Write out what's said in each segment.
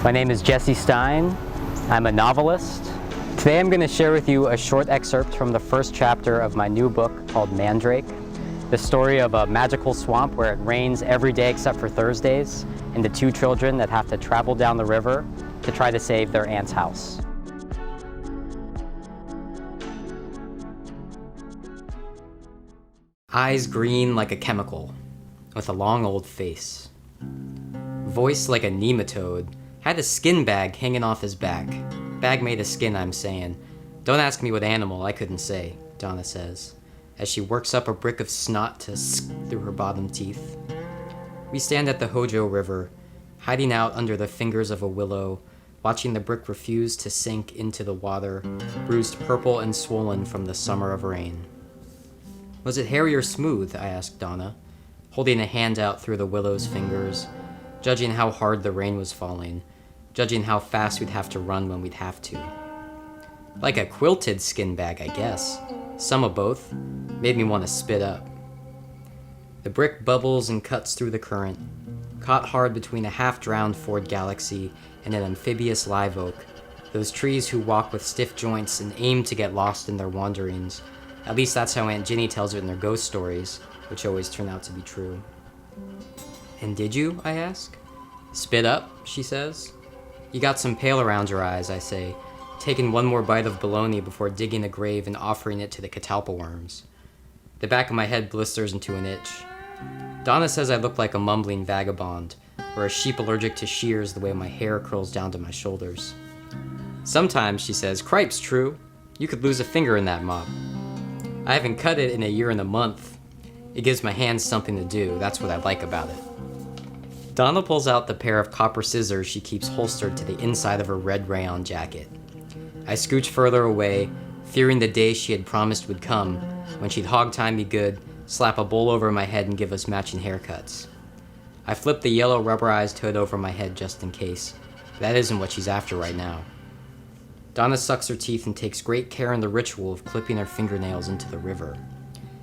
My name is Jesse Stein. I'm a novelist. Today I'm going to share with you a short excerpt from the first chapter of my new book called Mandrake, the story of a magical swamp where it rains every day except for Thursdays, and the two children that have to travel down the river to try to save their aunt's house. Eyes green like a chemical, with a long old face. Voice like a nematode, had a skin bag hanging off his back. Bag made of skin, I'm saying. Don't ask me what animal, I couldn't say, Donna says, as she works up a brick of snot to through her bottom teeth. We stand at the Hojo River, hiding out under the fingers of a willow, watching the brick refuse to sink into the water, bruised purple and swollen from the summer of rain. Was it hairy or smooth? I asked Donna, holding a hand out through the willow's fingers, judging how hard the rain was falling, judging how fast we'd have to run when we'd have to. Like a quilted skin bag, I guess. Some of both. Made me want to spit up. The brick bubbles and cuts through the current, caught hard between a half-drowned Ford Galaxy and an amphibious live oak, those trees who walk with stiff joints and aim to get lost in their wanderings. At least that's how Aunt Ginny tells it in their ghost stories, which always turn out to be true. And did you? I ask. Spit up, she says. You got some pale around your eyes, I say, taking one more bite of bologna before digging a grave and offering it to the catalpa worms. The back of my head blisters into an itch. Donna says I look like a mumbling vagabond, or a sheep allergic to shears the way my hair curls down to my shoulders. Sometimes, she says, cripe's true. You could lose a finger in that mop. I haven't cut it in a year and a month. It gives my hands something to do. That's what I like about it. Donna pulls out the pair of copper scissors she keeps holstered to the inside of her red rayon jacket. I scooch further away, fearing the day she had promised would come, when she'd hog-tie me good, slap a bowl over my head and give us matching haircuts. I flip the yellow rubberized hood over my head just in case. That isn't what she's after right now. Donna sucks her teeth and takes great care in the ritual of clipping her fingernails into the river.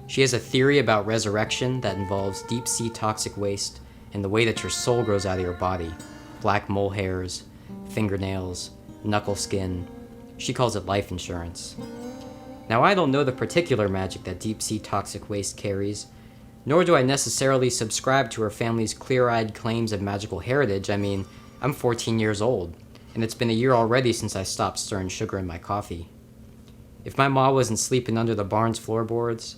She has a theory about resurrection that involves deep-sea toxic waste and the way that your soul grows out of your body. Black mole hairs, fingernails, knuckle skin. She calls it life insurance. Now, I don't know the particular magic that deep-sea toxic waste carries, nor do I necessarily subscribe to her family's clear-eyed claims of magical heritage. I mean, I'm 14 years old, and it's been a year already since I stopped stirring sugar in my coffee. If my ma wasn't sleeping under the barn's floorboards,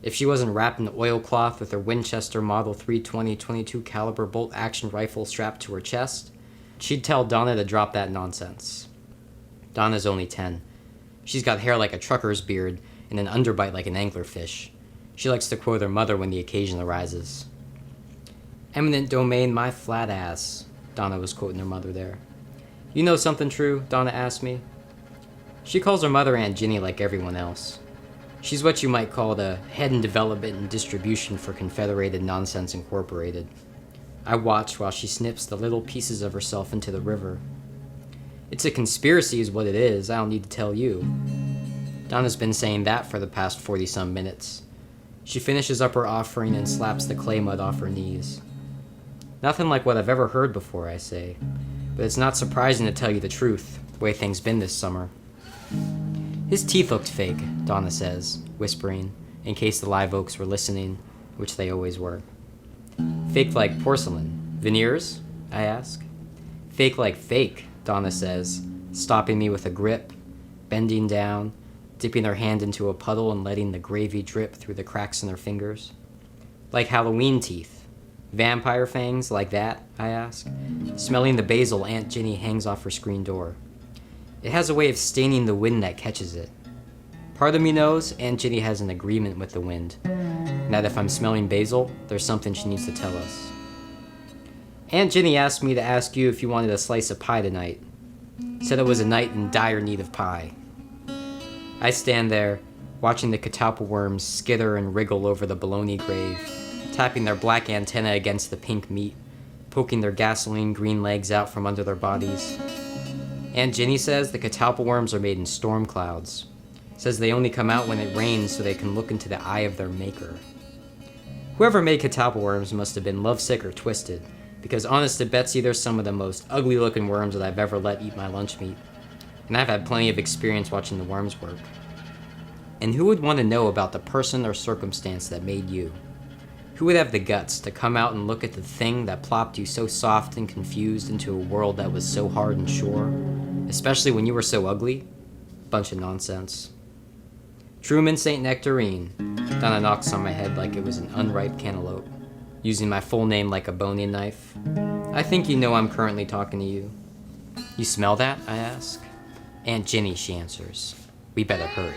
if she wasn't wrapped in oilcloth with her Winchester Model 320 .22 caliber bolt-action rifle strapped to her chest, she'd tell Donna to drop that nonsense. Donna's only 10. She's got hair like a trucker's beard and an underbite like an anglerfish. She likes to quote her mother when the occasion arises. Eminent domain, my flat ass, Donna was quoting her mother there. You know something true? Donna asked me. She calls her mother Aunt Ginny like everyone else. She's what you might call the head in development and distribution for Confederated Nonsense Incorporated. I watch while she snips the little pieces of herself into the river. It's a conspiracy is what it is, I don't need to tell you. Donna's been saying that for the past 40-some minutes. She finishes up her offering and slaps the clay mud off her knees. Nothing like what I've ever heard before, I say. But it's not surprising to tell you the truth, the way things been this summer. His teeth looked fake, Donna says, whispering, in case the live oaks were listening, which they always were. Fake like porcelain. Veneers? I ask. Fake like fake, Donna says, stopping me with a grip, bending down, dipping her hand into a puddle and letting the gravy drip through the cracks in her fingers. Like Halloween teeth. Vampire fangs like that, I ask, smelling the basil Aunt Ginny hangs off her screen door. It has a way of staining the wind that catches it. Part of me knows Aunt Ginny has an agreement with the wind, and that if I'm smelling basil, there's something she needs to tell us. Aunt Ginny asked me to ask you if you wanted a slice of pie tonight. Said it was a night in dire need of pie. I stand there, watching the catalpa worms skitter and wriggle over the bologna grave, tapping their black antennae against the pink meat, poking their gasoline green legs out from under their bodies. Aunt Ginny says the catalpa worms are made in storm clouds. Says they only come out when it rains so they can look into the eye of their maker. Whoever made catalpa worms must have been lovesick or twisted, Because honest to Betsy, they're some of the most ugly looking worms that I've ever let eat my lunch meat. And I've had plenty of experience watching the worms work. And who would want to know about the person or circumstance that made you? Who would have the guts to come out and look at the thing that plopped you so soft and confused into a world that was so hard and sure, especially when you were so ugly? Bunch of nonsense. Truman St. Nectarine. Donna knocks on my head like it was an unripe cantaloupe, using my full name like a boning knife. I think you know I'm currently talking to you. You smell that? I ask. Aunt Ginny, she answers. We better hurry.